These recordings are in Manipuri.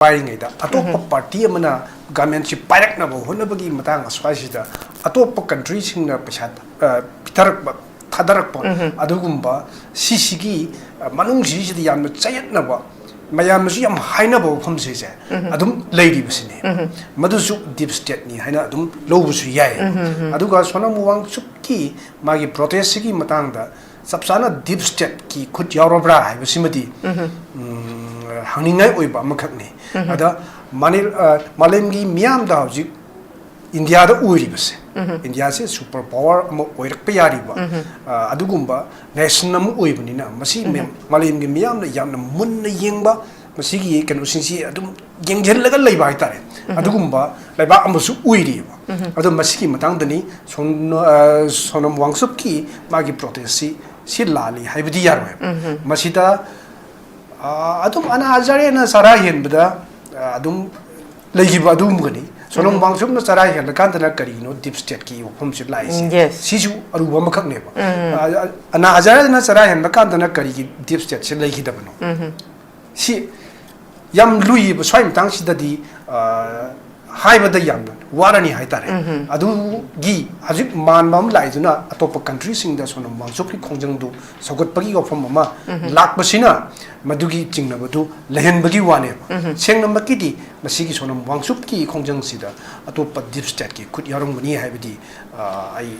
पाइरिङैदा अतोप्पा पार्टी अमना गभर्नमेन्ट सि पाइरक्नबो होनबगी मतंग अस्वासिदा अतोप्पा कंट्री सिंगना पैसा पिथरक थादरक अदुगुम्बा सिसिगी मनुंग सिसिदि याम चयतनबो मयामसु याम हाइनबो फमसे जे अदुम लेदिबसिने मदुसु डीप स्टेट नि हाइना अदुम लोबुसु याय अदुगा सोनम वांगसुकी मागी प्रोटेस्ट की मतंगदा सबसाना डीप स्टेट की खुद यावरब्रा हाइबसिमदि हंनिंगाय ओइबा मखकने अदा मालेमगी मियामदा हौजिक इंडिया दा ओइरिबसे इंडिया से सुपर पावर अम ओइरकपा यारिबा अदुगुम्बा नेशन अम ओइबनिना मसी मालेमगी मियामना यामना मुन्ना येंगबा मसीगी कनुसिंसी अदुम येंगजेलगा लैबा हाइतारे अदुगुम्बा लैबा अमसु ओइरिबा अदु मसीगी मतंगदनी सोनम वांगसुकी मागी प्रोटेस्ट सी लाली हाइबदी यारोय मसीदा अदुम अना हजारे ना सारा हेनबदा अदुम लेजिबा अदुम गनी सोनम वांगसुम ना सारा हेन कांदना करिनो डीप स्टेट की वफम से लाइसे सिजु अरुबा मखकनेबा अना हजारे ना सारा हेन कांदना करी की डीप स्टेट से लेखिदबनो सी याम लुई बसवाइ मतंग सिददी हाइबदा याम वारानी हाइतारे अदुगी हजिक मानबम लाइजुना अतोप कंट्री सिंगदा सोनम वांगसुकी खोंजंगदु सगतपगी गफम अमा लाकबसिना मदुगी चिंगनबदु लहनबगी वाने सेंगनमकीदी मसीगी सोनम वांगसुकी खोंजंगसिदा अतोप डीप स्टेट की खुद यारमगनी हाइबदी आई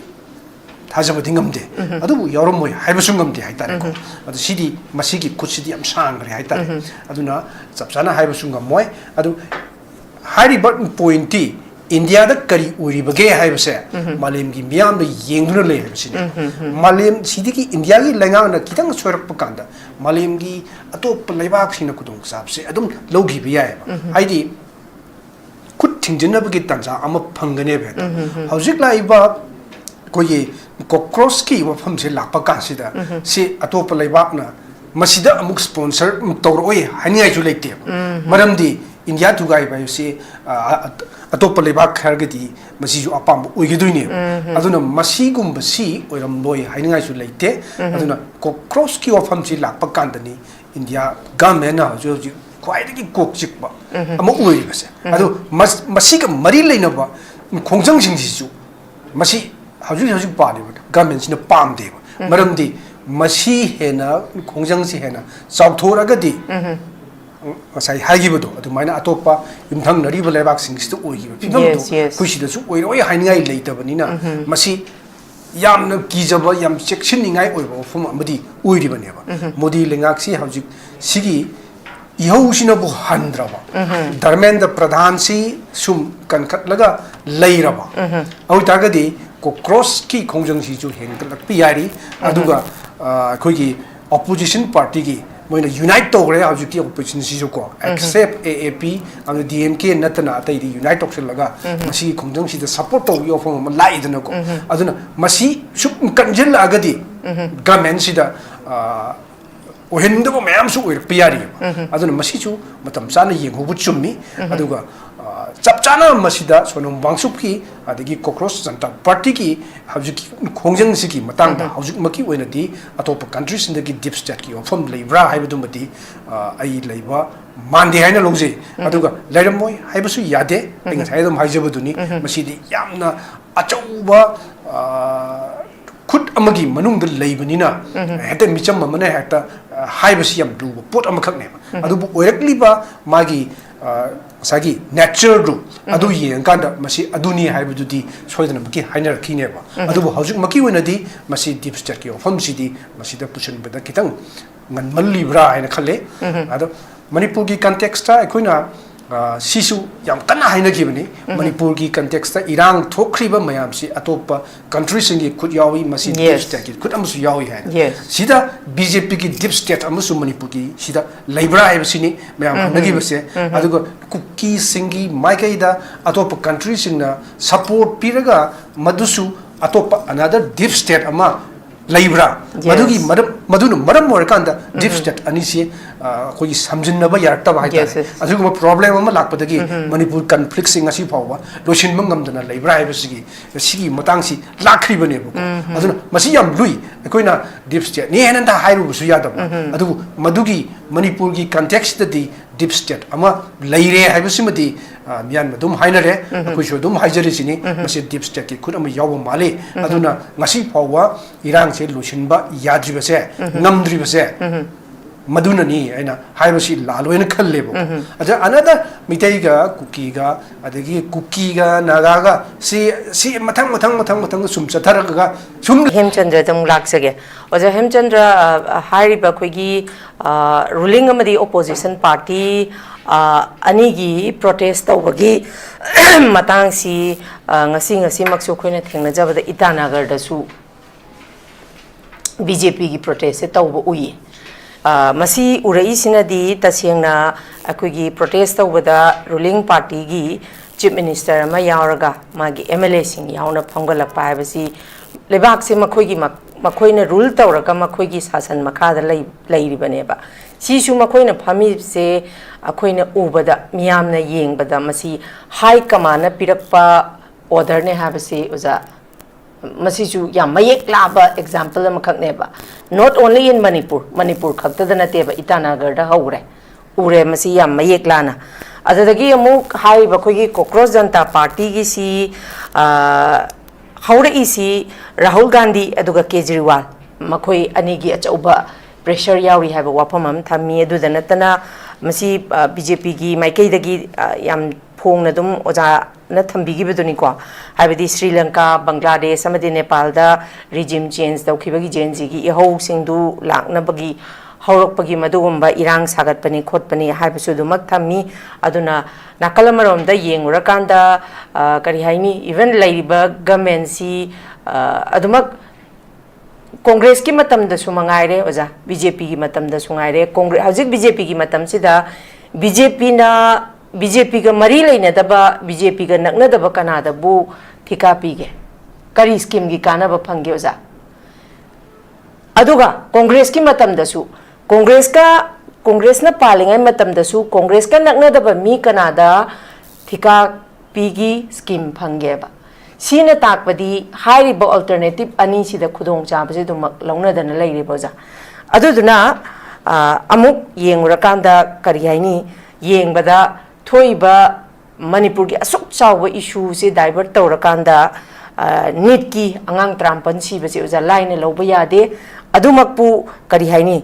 थाजबदि ngamde adubu yaromoy haibasung ngamde haitare ko adu sidi masigi kuchidi am sangre haitare aduna chapsana haibasung ngamoy adu hari but pointi india da kari uri bage haibase malem gi miam da yengduna le habsine malem sidi ki india gi lengang na kitang sorak pakanda malem gi atop leibak sina kudung sapse adum logi biya haidi kut thingjina bagi tanza ama phangane be hojik la iba कोई कॉकरोच की वफम से लाप कासीदा से अतोप लेबाकना मसीदा अमुक स्पॉन्सर तौरओय हानियाय जु लेते मरमदी इंडिया तुगाई बाय से अतोप लेबाक खरगदी मसी जु अपाम ओइगदुइने अदुना मसीगुम्बसी ओइरमलोय हानियाय जु लेते अदुना कॉकरोच की वफम से लाप कांदनी इंडिया गवर्नमेंट जो ख्वाइदगी कोक चिकबा अमु ओइबसे अदु मसीगा मरी लेनबा खोंजंग सिंगसिजु मसी हजू पाने गवर्नमेंट पामदे मरमदी मसी हेना खोंजंग से हेना चाउथोरगदी साई हाइगिबदो अदुमाइना अतोपा युमथंग नरिब लेबाक सिंगसित ओइगिबो फिबमदो खुसिदसु ओइरोय हाइनिङाइ लेतबनिना मसी यामन कीजब याम चेक्सिनिङाइ ओइबो फम अमदी ओइरिबनेबा मोदी लेंगाक्सी हजू सिगी इहौसिनबु हंद्रबा धर्मेंद्र प्रधान सी सुम कनखटलगा लैरबा औ तागदी कॉकरोच की खोंजंग सिजु हेंगलक यारी अदुगा अखोगी ऑपोजिशन पार्टी की मोइना यूनाइट तोगरे हजूकी ऑपोजिशन सिजु को एक्सेप्ट एएपी अन डीएमके नतना अतैदी यूनाइट तोक्सलगा मसी खोंजंग सिदा सपोर्ट तो यो फम लाइदन को अदुना मसी सुप कंजल अगदी गवर्नमेंट सिदा ओहेंदबो मैम सु ओइर पियारी अदुना मसी चु मतम चाना येंगोबु चुम्मी अदुगा चपचाना मसीदा सोनम वांगसुकी अदगी कॉकरोच जनता पार्टी की हजूकी खोंजंग सिकी मतंगदा हजूक मकी ओइनदी अतोप कंट्रीज इंदगी डीप स्टेट की ऑफम लेब्रा हाइबदुमदी आई लेबा मानदे हाइना लोंजे अदुगा लेरमोय हाइबसु यादे इंग साइदम हाइजबदुनी मसीदी यामना अचौबा खुद अमगी मनुंग लेबनिना हेते मिचम मने हेता हाइबसि याम दु पोट अमखकने अदुबु ओइरकलिबा मागी सागी नेचुरल रू अदु येंकांदा मसी अदुनी हाइबदुदी सोइदना मकी हाइनर खिनेबा अदुबु हौजिक मकी ओइनदी मसी डीप स्टेट की ऑफम सिदी मसीदा पुशनबदा कितंग ngनमल्लिब्रा हाइना खले अदु मणिपुर की कॉन्टेक्स्ट अखोइना सिसु याम कन्ना हाइनगिबनी मणिपुर की कॉन्टेक्स्ट इरांग थोखरिबा मयाम सि अतोप कंट्री सिंगी खुद यावी मसी डीप स्टेट की खुद अमसु यावी है सिदा बीजेपी की डीप स्टेट अमसु मणिपुर की सिदा लेब्रा हाइबसिनी मयाम हाइनगिबसे अदुगा कुकी सिंगी माइकैदा अतोप कंट्री सिंगना सपोर्ट पिरगा मदुसु अतोप अनदर डीप स्टेट अमा लेब्रा मदुगी मरम मदुनु मरम मोरकांदा डीप स्टेट अनिसी कोई समझिन्नबा यारक्तबा हाइतारे अजुगुम प्रॉब्लम अमा लाकपदगी मणिपुर कन्फ्लिक्ट सिंग असि फावबा लोसिनबा ngамदना लेब्रा हाइबसिगी सिगी मतांगसी लाखरिबनेबो अदुना मसि याम लुई अखोइना डीप स्टेट ने हेनंदा हाइरुबसु यादबा अदु मदुगी मणिपुर की कंटेक्स्ट दि डीप स्टेट अमा लैरे हाइबसिमदि मियान मदुम हाइनरे अखोइसु दुम हाइजरिसिनी मसि डीप स्टेट की खुद अमा याव माले अदुना ngasi फावबा इरांग से लोसिनबा याद्रिबसे ngамद्रिबसे मधुननी ऐना हाइबसी लालोइन खल्लेबो अच्छा अनदर मितैगा कुकीगा अदगी कुकीगा नागागा सी मथंग मथंग मथंग मथंग सुम चथरगा सुम हेमचंद्र तम लाक्सगे ओजा हेमचंद्र हाइरिबा खोगी रूलिंग अमदी ओपोजिशन पार्टी अनिगी प्रोटेस्ट तौबगी मतांगसी ngasi ngasi maksu khoina thengnajabada itanagar dasu BJP की प्रोटेस्ट तौब उई मसी उरई सिनदी तसेंगना अखोगी प्रोटेस्ट तौबदा रूलिंग पार्टी की चीफ मिनिस्टर अमा यावरगा मागी MLA सिंग यावना फंगलकपा हाइबसी लेबाक से मखोइना रूल तौरगा मखोइगी शासन मखादा लैरिबनेबा सिसु मखोइना फमी से अखोइना उबदा मियामना येंगबदा मसी हाई कमांड पिरक्पा ऑर्डर ने हाइबसी ओजा मसीजु या मयेक लाबा एग्जांपल अमखकनेबा नॉट ओनली इन मणिपुर खक्तदा नतेबा इटानगर दा हौरे उरे मसी या मयेक लाना अददगी अमुक हाइबा खोगी कॉकरोच जनता पार्टी की सी हौरे इसी राहुल गांधी अदुगा केजरीवाल मखोई अनिगी अचौबा प्रेशर यावरी हाइबा वाफम अम थमी अदुदा नतना मसी BJP की माइकैदगी याम फोंगना दुम ओजा न थंबिगिबदुनिको हाइबदी श्रीलंका बांग्लादेश अमदी नेपाल दा रिजिम चेंज तौखिबगी जेनजीगी इहौ सिंदु लाकनबगी हौरकपगी मदुगुंबा इरांग सागतपनी खोटपनी हाइबसु दुमक थम्मी अदुना नाकलमरोमदा येंगुरकांदा करी हाइनी इवन लैरिबा गवर्नमेंट सी अदुमक कांग्रेस की मतमदसु मंगाइरे ओजा BJP की मतमदसु मंगाइरे कांग्रेस हजिक BJP की मतमसिदा BJP का मरी लेनदबा BJP का नकनदबा कनादबु ठिका पीगे करी स्कीम की कानबा फंगे ओजा अदुगा कांग्रेस की मतमदसु कांग्रेस ना पालिंगाय मतमदसु कांग्रेस का नकनदबा मी कनादा ठिका पीगी स्कीम फंगेबा सीना ताकपदी हाइरिबा अल्टरनेटिव अनी सिदा खुदोंग चाबसे दुमक लौनदना लैरिबा ओजा अदुदुना अमुक येंगुरकांदा करी हाइनी येंगबदा थोइबा मणिपुर की असुक चाव इशू से डाइवर्ट तौरकांदा नीट की अंगांग त्रामपन सिबसे ओजा लाइन लौबा यादे अदुमकपु करी हाइनी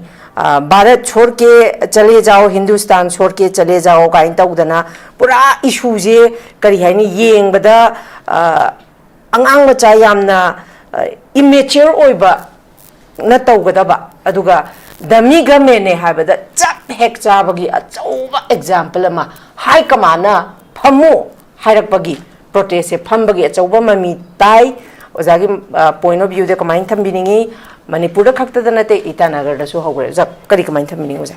भारत छोड़ के चले जाओ हिंदुस्तान छोड़ के चले जाओ काइन तौदना पूरा इशू से करी हाइनी येंगबदा अंगांग मचा यामना इमेच्योर ओइबा न तौगदबा अदुगा दमी गवर्नमेंट ने हाइबदा चप हेक चाबगी अचौबा एग्जांपल अमा हाई कमाना फमु हाइरकपगी प्रोटेस्ट से फमबगी अचौबा ममी ताई ओजागी पॉइंट ऑफ व्यू दे कमाइन थंबिनिंगी मणिपुर खक्तदा नते इटानगर दसु हौगरे जब करी कमाइन थंबिनिंग ओजा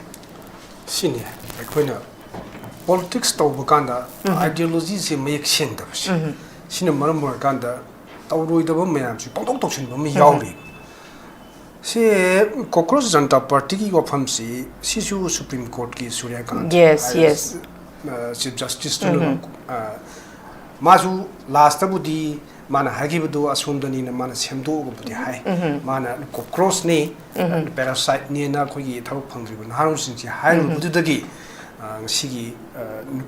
सिने अखोइना पॉलिटिक्स तौबकांदा आइडियोलॉजी से मयक सेंदबस सिने मरम बरकांदा तौरोइदबा मयामसु पंतोक तौसिनबा म यावरि से कॉकरोच जनता पार्टी की वफम से सिसु सुप्रीम कोर्ट की सूर्यकांत yes चीफ जस्टिस मासु लास्ट बुदी माना हागिबदो असुमदनी न माना सेमदोगबुदी हाय माना कॉकरोच ने पैरासाइट ने ना खोगी थब फंग्रिबो नारू सिंची हाय बुदुदगी सिगी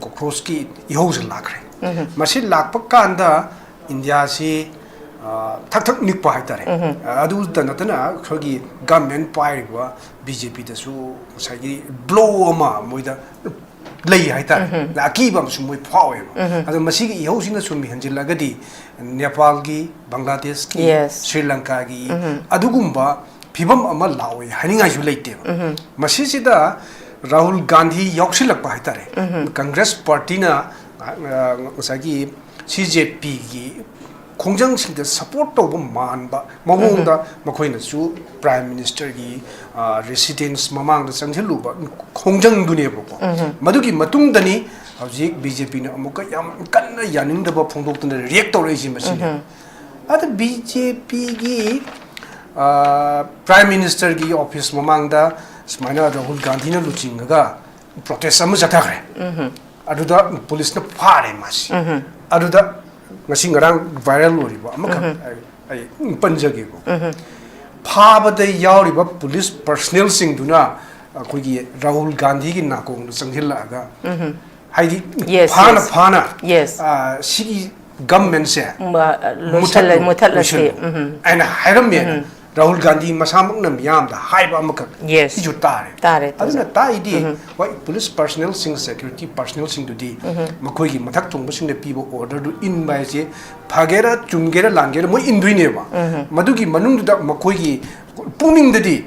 कॉकरोच की इहोज लाखरे मसी लाखप कांदा इंडिया से थक थक निकपा हाइतारे अदुदा नतना खोगी गवर्नमेंट पाइबा BJP दसु साइगी ब्लो अमा मोइदा लई हाइतारे लाकीबम सु मोइ फावे अदु मसीगी इहोसिना सुमि हंजिलगदी नेपाल की बांग्लादेश की श्रीलंका की अदुगुंबा फिबम अमा लावे हानिंगाइसु लेते मसीसिदा राहुल गांधी यौसिलकपा हाइतारे कांग्रेस पार्टी ना साइगी CJP की खोंजंग सिंह सपोर्ट तौब मानबा मगोंदा मखोइनसु प्राइम मिनिस्टर की रेसिडेंस ममांग द संगलुबा खोंजंग दुनेबको मदुगी मतुंगदनी हौजिक BJP न अमुका याम कन्ना यानिंगदबा फोंदोक्तन रिएक्ट तौरेसि मसिने अद BJP की प्राइम मिनिस्टर की ऑफिस ममांग द smaina Rahul Gandhi na luchinga protest sama jathakre aduda police na phare mas aduda ngasi ngarang viral loriba amaka ai panjage ko phabada yauriba police personnel sing duna koigi Rahul Gandhi gi nakong sanghilla ga haidi phana sigi government se muthala se and hiram Rahul Gandhi masamak na miyam da haiba amaka iju tare aduna tai di wai police personnel sing security personnel sing du di makoi gi mathak thongba sing ne pibo order du in bai je phagera chumgera langera moi induine ba madu gi manung da makoi gi puning da di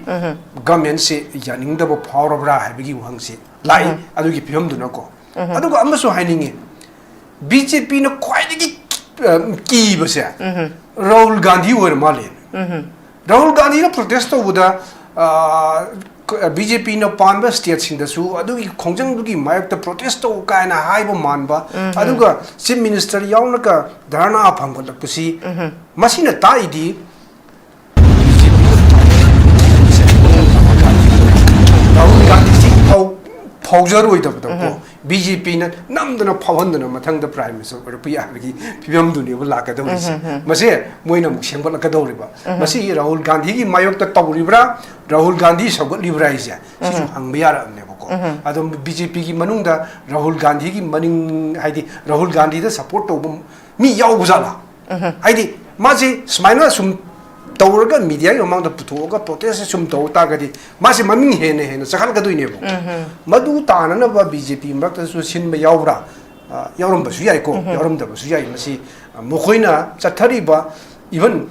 government se yaning da bo power bra haiba gi wang se lai adu gi phim du na ko adu ga amaso hainingi BJP na kwai gi ki ba se Rahul Gandhi wer male Rahul Gandhi na protest to buda BJP na panba state sing da su adu gi khongjang du gi mayak ta protest to ka na hai bo manba adu ga chief minister yaw na ka dharna phang ko pusi masina ta idi Rahul Gandhi si phaujar oi da ko BJP na namdana phawandana mathangda prime minister or piya gi pibam du ne la ka do mase moina mu sembal ka do riba mase Rahul Gandhi gi mayok ta tawribra Rahul Gandhi sagot libra isia sisu hangbiyara ne ko adom BJP gi manungda Rahul Gandhi gi maning haidi Rahul Gandhi da support to mi yaw bujala haidi maji smaina sum tawraga media yo mang da putoga protest sum taw ta ga di masi maming he ne sakal ga doine bo madu ta na ba BJP mak ta su sin ba yawra yawram ba su yai ko yawram da ba su yai masi mokhoina chathari ba even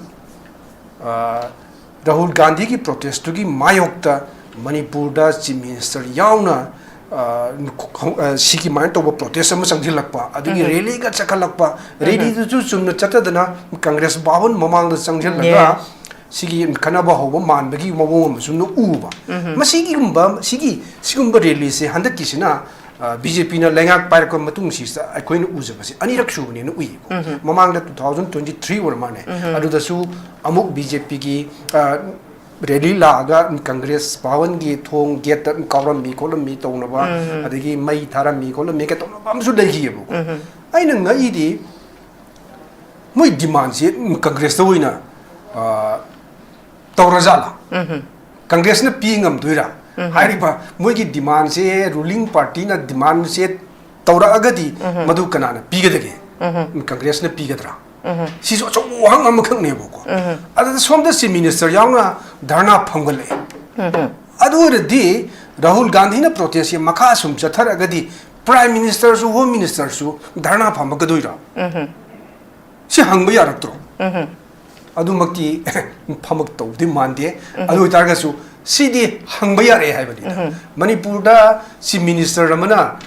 Rahul Gandhi ki protest gi mayok ta Manipur da chief minister yauna siki main to protest sama sangjil lakpa adigi rally ga chakalakpa rally tu chumna chatadana Congress bawon mamang da sangjil laga sigi kanaba hoba man bagi mawong sumno uba masigi gumba rally se handak kisina BJP na lengak par ko matung si sa akoin uza basi ani rak shubni no ui mamang da 2023 war mane adu da su amuk BJP gi rally laga Congress bawon gi thong get kawram mi kolam mi tawna ba adigi mai tharam mi kolam mi ka tawna ba amsu legi bu aina ngai di moi demand se Congress to wina tawrazala Congress na pingam duira hari ba moi gi demand se ruling party na demand se tawra agadi madu kana na pigadege Congress na pigadra si so wang am khang ne bo ko ada som da chief minister yauna dharna phangale adu re Rahul Gandhi na protest ye makha sum chathar agadi prime minister su home minister su dharna pham ga doira si hangba yarak tro adu makki phamak to di mande adu targa su si di hangba yare hai bani Manipur da chief minister ramana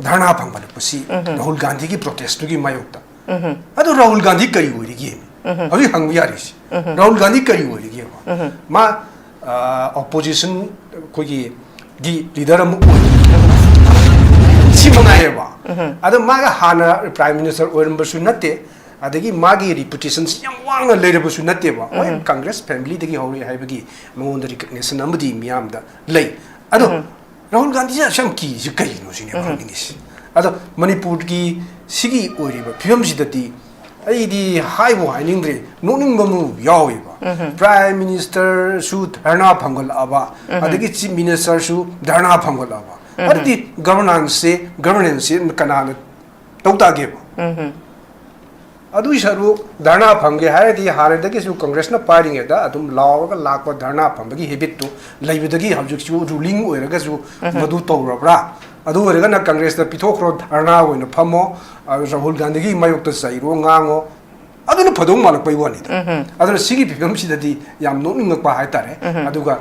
dharna pham ba pusi Rahul Gandhi ki protest gi mayokta adu Rahul Gandhi kari oi gi abi hang yaris Rahul Gandhi kari oi gi ma opposition ko gi di leader am si mangai ba adu ma ga hana prime minister oiram basu natte adagi magi reputation yang wang le basu natte ba oi Congress family dagi hori hai bagi mongon da recognition amdi miam da lei adu Rahul Gandhi ja sam ki ji kai no sine ba ningis adu Manipur gi sigi oiriba phim sidati ai di haibo hainingre noning bamu yawiba prime minister su dharna phangal aba adagi chief minister su dharna phangal aba adi governance kanana tauta ge adu isaru dharna phange hai di hare dagi su Congress na party ge da adum law ga lakpa dharna phambagi habit to laibidagi habjuk su ruling oiraga su madu tawrabra adu oiraga na Congress na pithokro dharna oina phamo Rahul Gandhi gi mayok ta sairo ngango adu na phadong malak pai wani adu sigi phim sidadi yam noning ngak pa hai tare adu ga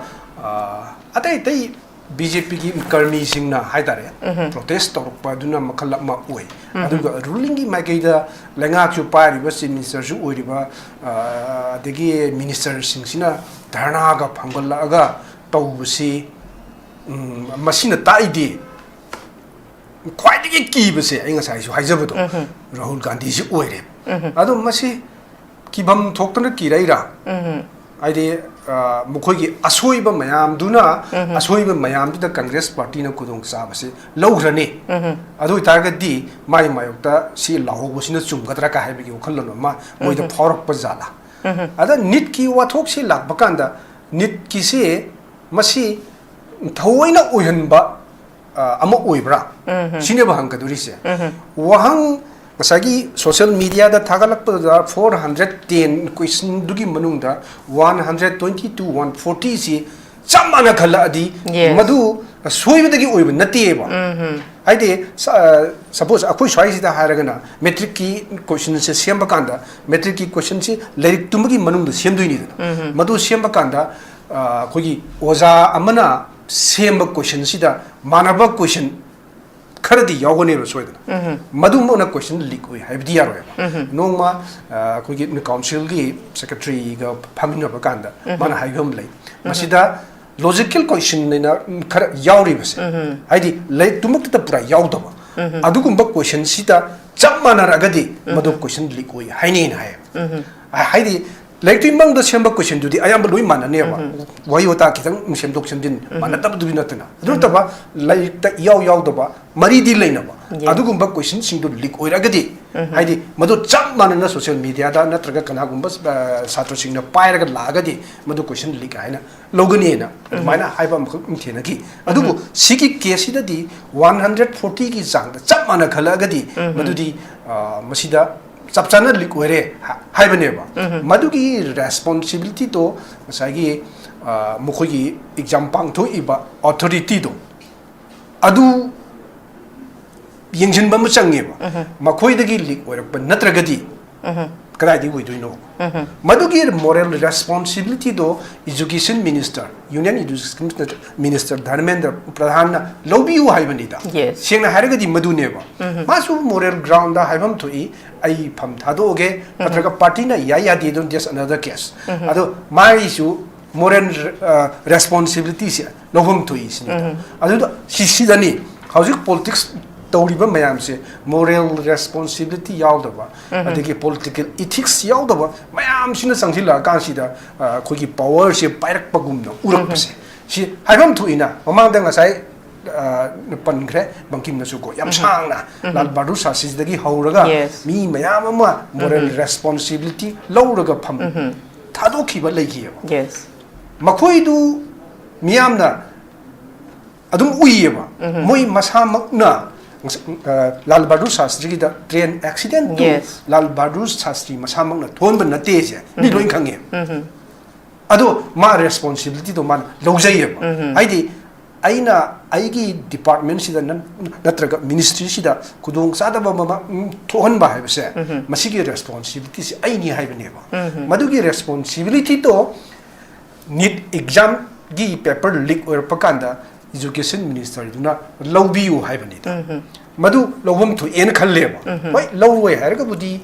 atai tai BJP gi karmi singna hai tare protest tor pa duna makhala ma oi adu ga ruling gi magai da lenga chu pari ba sin minister ju oi riba degi minister sing sina dharna ga phangol la ga tawbusi masina taidi quite a key, but say, I say, Rahul Gandhi is oire. I don't must say, keep him talk to the Kiraira. Aide Mukogi Asoiba Mayam Duna, Asoiba Mayam to the Congress Party no Kudong Sabasi, Lograne. Adu target D, my Mayota, see Lao was in a Zoom, Katraka Habi Kolonoma, with the power of Pazala. Other Nitki what hope she la Bakanda, Nitki say, Masi, Tawina Uyanba, Amo Uibra, Sinabahanga Durise. Wahang Masagi social media da Tagalak 410 question Dugi Manunda 122 140 si Chamana Kaladi Madu Suivagi Uib Natieva. I did suppose a push rise the Haragana, metric key questions Siambakanda, metric key questions like Tumagi Manunda Siamduini. Madu Siambakanda, Kogi Oza Amana, Siamba question, Sida, Manaba question. Karadi Yogone was with Madumona question leak we have dear. No ma could get the council secretary Pamina Baganda, Mana Higum late. Masida logical question in a Yauri. I did late to move the pra Yaudova. Adugumba question Sita, Chamana Ragadi, Madu question leak we, Hainin High. I hide like to among the Shamba question to the I am Louis Mana never. Why you attack Muslim doctrine didn't Manata do nothing. Rutaba like the Yaw Yaudaba, Marie de Lanaba. Adugumba question seemed to leak or agadi. I did Madu Chapman in the social media, Natraga Kanagumbas, Satrosing the Pirate Lagadi, Madu question leak, Loganina, Mina Hypam Tinaki. Adubu, Siki Kesi di 140 Gizang, the Chapmana Kalagadi, Madudi Masida. Subchannel liquere Hybeneva. Madugi responsibility to Sagi Mukogi exam pang to iba authority to Adu Yinjin Bamuchangeva. Makoi the Gilli or Natragadi. Kradi we do know. Madugi moral responsibility to Education Minister, Union Education Minister Dharmendra Pradhana Lobby Hybenita. Yes. Shena Haragadi Maduneva. Masu moral ground Hyvam to e. I pump Tadoge, Patraga Partina, Yaya did just another case. Although my issue, moral responsibilities, no home to ease. Although she see the need, how's it politics? Toliba Mayam say, moral responsibility Yaldova, I think political ethics Yaldova, Mayam Sinasangila, Gansida, Kogi power, she pirate pagumno, Urupse. She, I want to ina, among them as I. Pankre, Bankim Nasuko, Yamsana, Lal Barusa says the Horaga, me, Mayama, moral responsibility, Louraga Pum, Tadoki, but like here. Yes. Makoidu, Miamna, Adum Uyeva, Moi Mashamna, Lal Barusa, the train accident, yes. Lal Barus Sastri, Masamana, Tomba Natesia, Nidoin Kangem. Ado, my responsibility to man, Lozayem. I did. Aina Aigi department sida natraga ministry sida kudung sadaba mama tohan ba haibse masigi responsibilities aini haibeneba madugi responsibility to need exam gi paper leak or pakanda education minister duna lawbiu haibenita madu lawum to en khalleba wai lawwe harga budi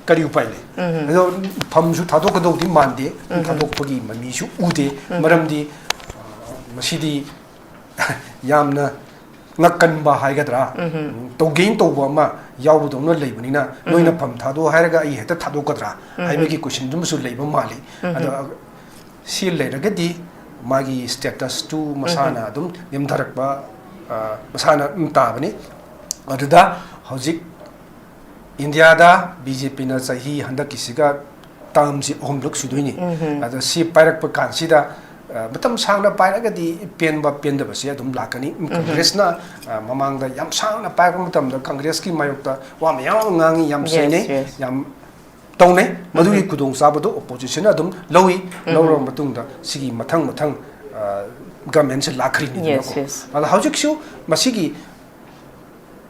kari upai le ado phamsu thadok do di mande thadok pagi mami su ude maramdi Masidi Yamna Nakanba Hagadra, Togain Tobama, Yawudona Labanina, Noina Pamtado, Haraga, I had a Tadokadra, I make a question to Musu Labor Mali, and see later Gadi, Magi status to Masana, Dum, Yamdarakba, Masana Mtabani, Aduda, Hozik India, BJP Nasahi, Handakisiga, Tamsi Homlook Suduni, at the sea pirate Pacansida. Batam Sangna Paragadi, Penba Pendabasia, Dum Lakani, Congressna, Mamang the Yam Sangna Pagamutam, the Congresski Mayota, Wamiang, Yam Sene, Yam Tone, Madui Kudung Sabado, opposition Adum, Lowy, Laura Matunda, Sigi Matang Matang, Gamens Lakri. Yes. Well, how you show Masigi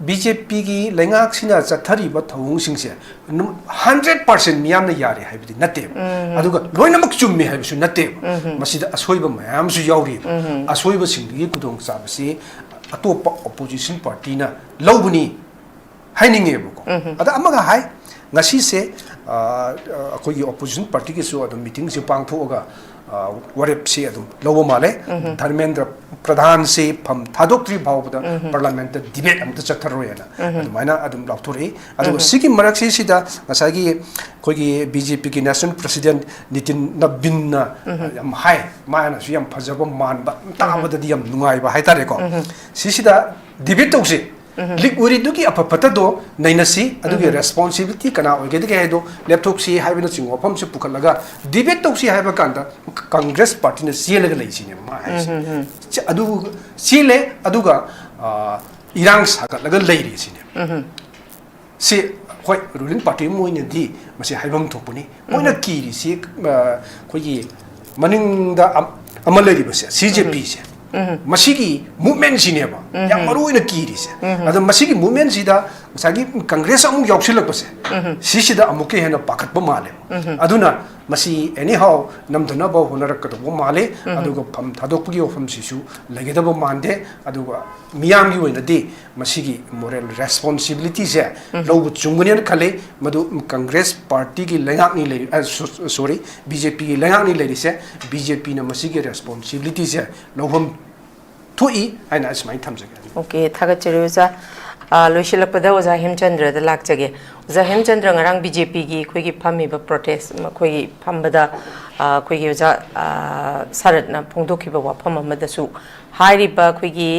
BJP Lengaxina Zatari, but Hong Singse 100% Miam Yari have the native. Aduga, Loinamakchum may have native. Masida Asweba Mayamsu Yauri, Asweba Sing Kudong Sabasi, a top opposition party, Lobuni, Heining Ebuko. Ada Amaga High, Nasi say, opposition party so at the meetings you pang toga. warep si adum lobo male Dharmendra Pradhan se pham thadokri bawda parliament debate am chatharo yana adumana adum lauthori adu sigi maraksi sida ngasagi kogi BJP ki national president Nitin Nabinna yam hai maana su yam phajaba manba tabada di yam nungai ba haitare ko sisida debate tawsi lik uri duki apapata do nainasi adugi responsibility kana ogede ke do laptop si haibina chingo pham se pukalaga debate tawsi haiba kanda Congress party na sielaga leisine ma haisi adu siele aduga irang saga laga leiri sine si hoi ruling party moina di masi haibam thopuni moina kiri si khogi maningda amalari base CJP se masigi movement sineba yang maruina kiri se adu masigi movement sida masagi Congress amu yausilak base sisida amuke hena pakatba male aduna masi anyhow namduna ba honarak to male aduga pham thadokgi ofam sisu lagedaba mande aduga miyam gi oina de masigi moral responsibility se lobu chungunian khale madu Congress party gi lengak ni le sorry BJP gi lengak ni le se BJP na masigi responsibility se lobam thui aina asmai thamjage okay thaga cheruza loishilak pada oza Hemchandra da lakjage oza Hemchandra ngarang BJP gi khoi gi phami ba protest khoi gi phambada khoi gi oza sarat na phongdokhi ba wapham amada su hairi ba khoi gi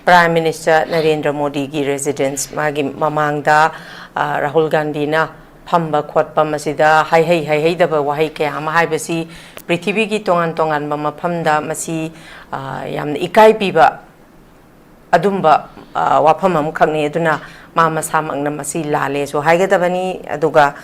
Prime Minister Narendra Modi gi residence magi mamangda Rahul Gandhi na phamba khotpa masida hai da ba wahai ke ama hai basi prithvi gi tongan ba maphamda masi yamna ikai piba adumba wafam am khangni aduna mama samangna masi lale so haigadabani aduga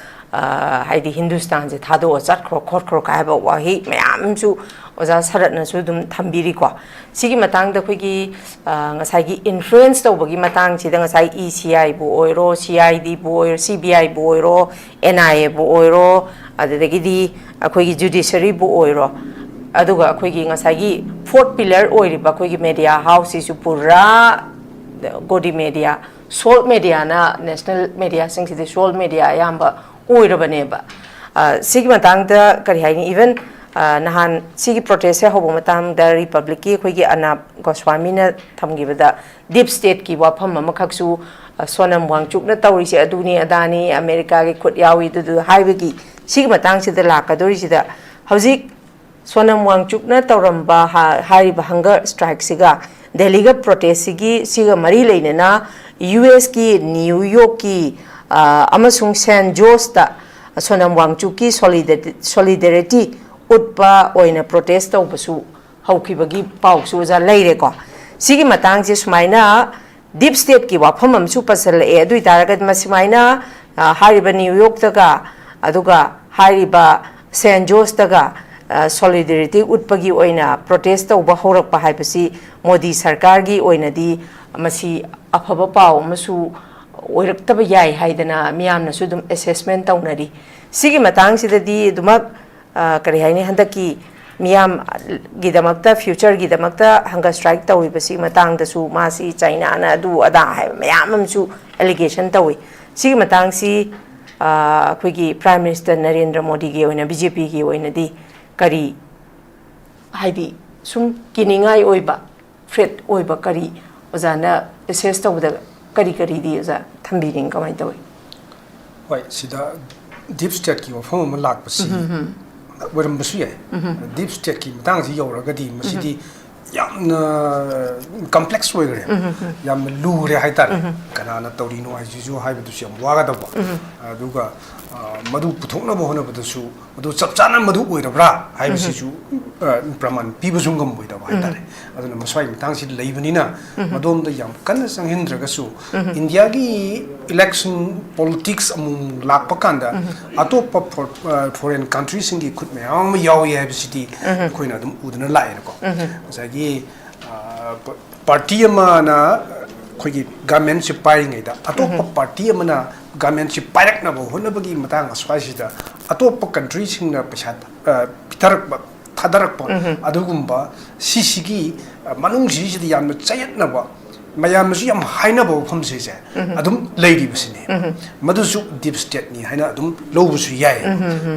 haidi Hindustan je thado chat khro kai ba wahi mayam su oza sarat na su dum thambiri ko sigi matang da khogi ngasai gi influence to bagi matang chi da ngasai ECI bu oiro CID bu oiro CBI bu oiro NIA bu oiro adadagi di khogi judiciary bu oiro aduga khogi ngasai gi fourth pillar oiriba khogi media house isu pura godi media salt media na national media sing si salt media yamba oirabane ba sigi matang da kari haini even nahan sigi protest hobo matang da republic ki khogi Anap Goswami na thamgi bada deep state ki wafam makhaksu Sonam Wangchuk na tawri si aduni adani America ki khut yawi du haibagi sigi matang si da lakadori si da hauzik Sonam Wangchuk na tawramba hariba hunger strike siga Delhi ga protest sigi siga mari leine na US ki New York ki amasung San Jose ta Sonam Wangchuk ki solidarity utpa oina protest tawbasu haukibagi pawsu za leire ko sigi matang je sumaina deep state ki wafam amsu pasal e adui taragad masimaina hariba New York taga aduga hariba San Jose taga solidarity utpagi oina protest tawba horak pa haibasi Modi sarkar gi oina di masi afaba paw masu oiraktaba yai haidana miyamna su dum assessment tawnari sigi matang sida di dumak kari haini handaki miyam gidamakta future gidamakta hunger strike tawi basi matang da su masi China na du ada hai miyam amsu allegation tawi sigi matang si khoigi Prime Minister Narendra Modi gi oina BJP gi oina di kari haidi sum kiningai oiba threat oiba kari ozana assess tawda kari di oza thambiring kamai tawi hoi sida deep state ki wafam ma lak basi waram basu yai deep state ki matang si yoraga di masidi yamna complex oigre yamna lure haitare kana na tawri no aiju haibu su yam waga da ba aduga madu puthokna bo hona badasu madu chapchana madu oirabra haibisi su praman pibusungam boida ba haitare aduna maswai matang si leibanina madom da yam kana sanghindraga su India gi election politics amum lakpa kanda atopa foreign countries ingi khut me am yawi habisi koina dum udna lai ko sagi party amana khogi government si pairing ida atopa party amana government si pairak na bo honabagi matang aswaisida atopa country singna pesat pitarak thadarak pa adugumba sisigi manung sidi yamna chayat na ba mayam su yam haina bo phom se je adum lady basini madu su deep state ni haina adum lo bu su yai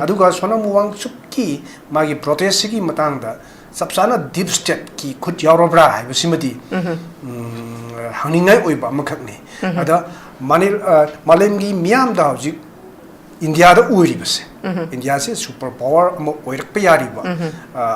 aduga sonam wang sup ki magi protest ki matang da sabsana deep state ki khut yarobra hai basimati hangningai oiba makhak ni ada malem gi miam da hojik India da uiri base India se super power mo oirak pa yari ba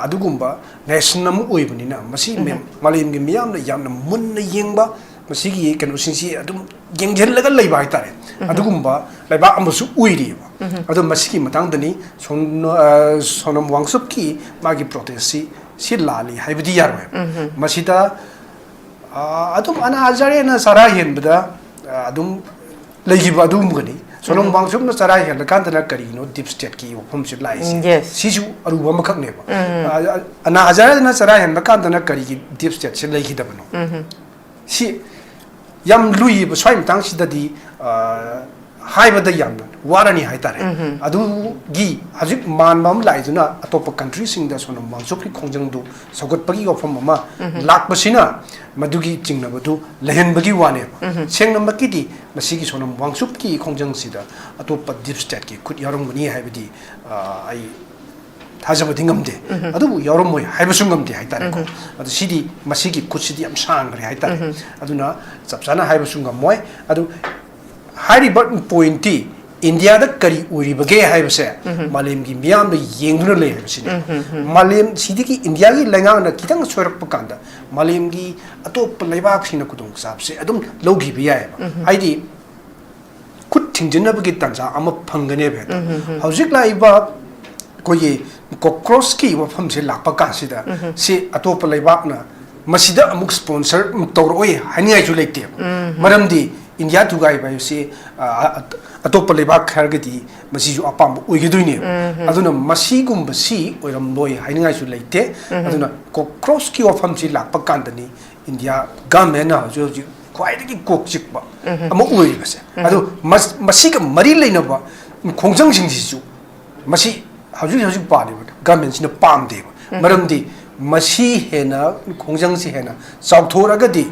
adugumba nation nam uibani na masi malem gi miam na yam na mun na yengba masi gi kanu sinsi adum yengjel laga leiba haitare adugumba leiba amsu uiri ba adu masi gi matang dani sonam wangsup ki magi protest si lali haibadi yarwe masida adum ana azare na sara yenbada adum leiba adum gani sonam wangsup na sara yen kan na kari no deep state ki phom si lai si ju aruba makhak ne ba ana azare na sara yen kan na kari ki deep state si lai da bano si yam lui ba swaim tang si da di haibada yam warani haitare adu gi hajik man mam lai juna atop country sing da sonam wangsup ki khongjang du sogot pagi go phom ma lak basina madugi chingna badu lehen bagi wane seng nam ki di masigi sonam wangsup ki khongjang sida atop deep state ki khut yarom gani haibadi ai thajaba dingamde adu yarom moi haibasung gamde haitare ko adu sidi masigi khut sidi am sang ri haitare aduna chapsana haibasung gam moi adu hari point ti India da kari uri bage hai base malem gi miam da yengduna le hai base malem sidi ki India gi lengang na kitang sorak pakanda malem gi atop leibak sina kudung sap se adum logi bi yai hai di kut thingjina bagi tanza ama phangane be hojik lai ba ko ye cockroach ki wa pham se lakpa ka sida se atop leibak na masida amuk sponsor tor oi hani ai ju leite maram di India tu gai ba se atop lebak khargadi masi ju apam oigiduine aduna masi gum basi oiram loi haingai su leite aduna cockroach ki ofam chi lakpa kandani India government na jo ji khwaidagi kok chikba ama oi base adu masi ga mari leina ba khongjang sing ji ju masi haju pa ni government sina pam de maramdi masi hena khongjang si hena chawthoragadi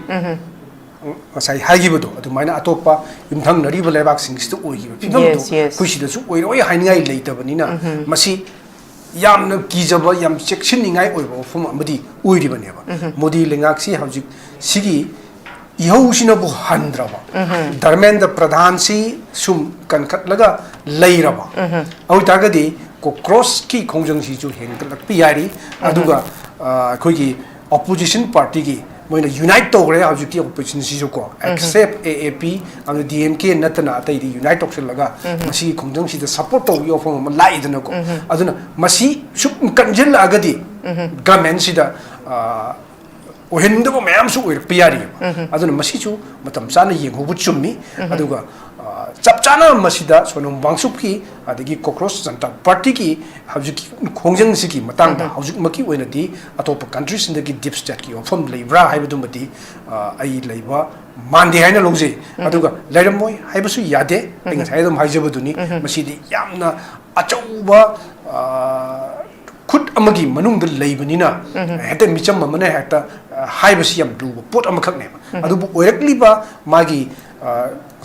sai hagibudo adumaina atopa yumthang nariba lebak singstu oigiba pibamdo kuisida su oiroi haingai leitabani masi yamna kijaba yam chekshiningai oiba fum amadi oiribane ba modi lengak si hawjik sigi ihosina bu handraba dharmendra pradhan si sum kankatlaga leiraba awi tagadi cockroach ki khongjang si ju hengkalak piyari aduga khoigi opposition party ki moina unite to gre haju ki opposition si jo ko except AAP and DMK natana tai di unite to laga masi khongjang si da support to yo from lai dana ko aduna masi sup kanjel agadi government si da ohinda bo mayam su oir piyari aduna masi chu matam sana yeng hobu chummi aduga chapchana masida sonam wangsup ki adagi cockroach janta party ki hajiki khongjang si ki matang da hajik maki oina di atop countries in the deep state ki ofam leibra haibadu mati ai leiba mandi haina longje aduga leiramoi haibasu yade inga saidam haijabaduni masidi yamna achauba khut amagi manung da leibani na heta micham mamane heta haibasi yam du pot amakak ne adubu oirakli ba magi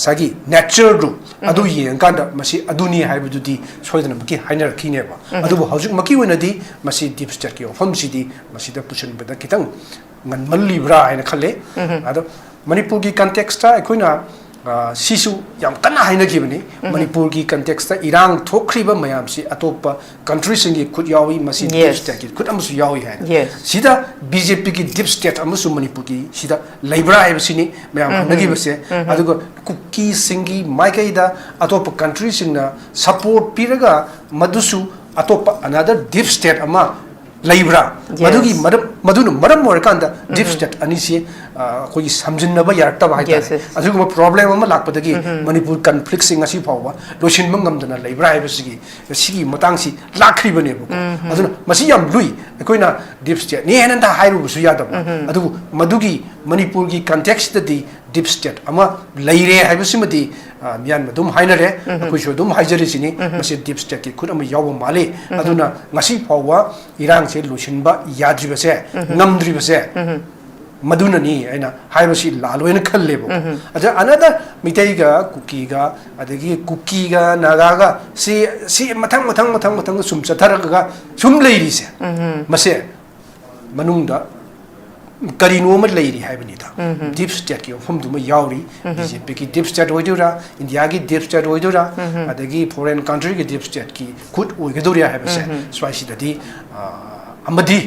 sagi natural ru adu yeng kanda masi aduni haibududi soidana maki hainar kine ba adubu haujuk maki wenadi masi deep state ki ofam sidi masi da pushon beda kitang ngan malli bra haina khale adu manipur ki context ta ekoina sisu yam kana haina gibani manipur ki context ta irang thokriba mayam si atopa country singi khut yawi masi deep state ki khut amsu yawi haina sida BJP ki deep state amsu manipur ki sida laibra haibasini mayam nagi base adugo kuki singi maikai da atopa country singna support piraga madusu atopa another deep state ama laibra madugi madunu maram morakanda deep state anisi koi samjinna ba yarakta ba haita adugo problem ama lakpadagi manipur conflict sing asi phawa losin mangam dana laibra haibasigi sigi matang si lakri bane bu aduna masi yam lui koina deep state ni henanda hairu su yadam adugo madugi manipur ki context di deep state ama laire haibasimadi mian madum hainare kuisho dum haijari sini masi deep state ki khut ama yawa male aduna ngasi phawa irang se losin ba yadri base ngamdri base madunani aina haibashi laloina khallebo aja another mitai ga adagi cookie ga naga ga si mathang sum chathar ga sum leiri se mase manungda karino ma leiri haibani da deep state ki hom duma yauri BJP ki deep state oidura India ki deep state oidura adagi foreign country ki deep state ki khud oigeduri haibase swasi dadi amadi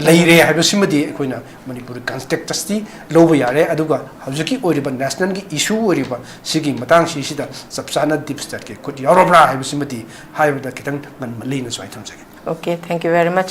leire haibsimadi akoina manipur context tasti loba yare aduga haujuki oriba national ki issue oriba sigi matang sida sabsana deep state ke khud yarobra haibsimadi haibda kitang man malina swai thamsage. Okay, thank you very much.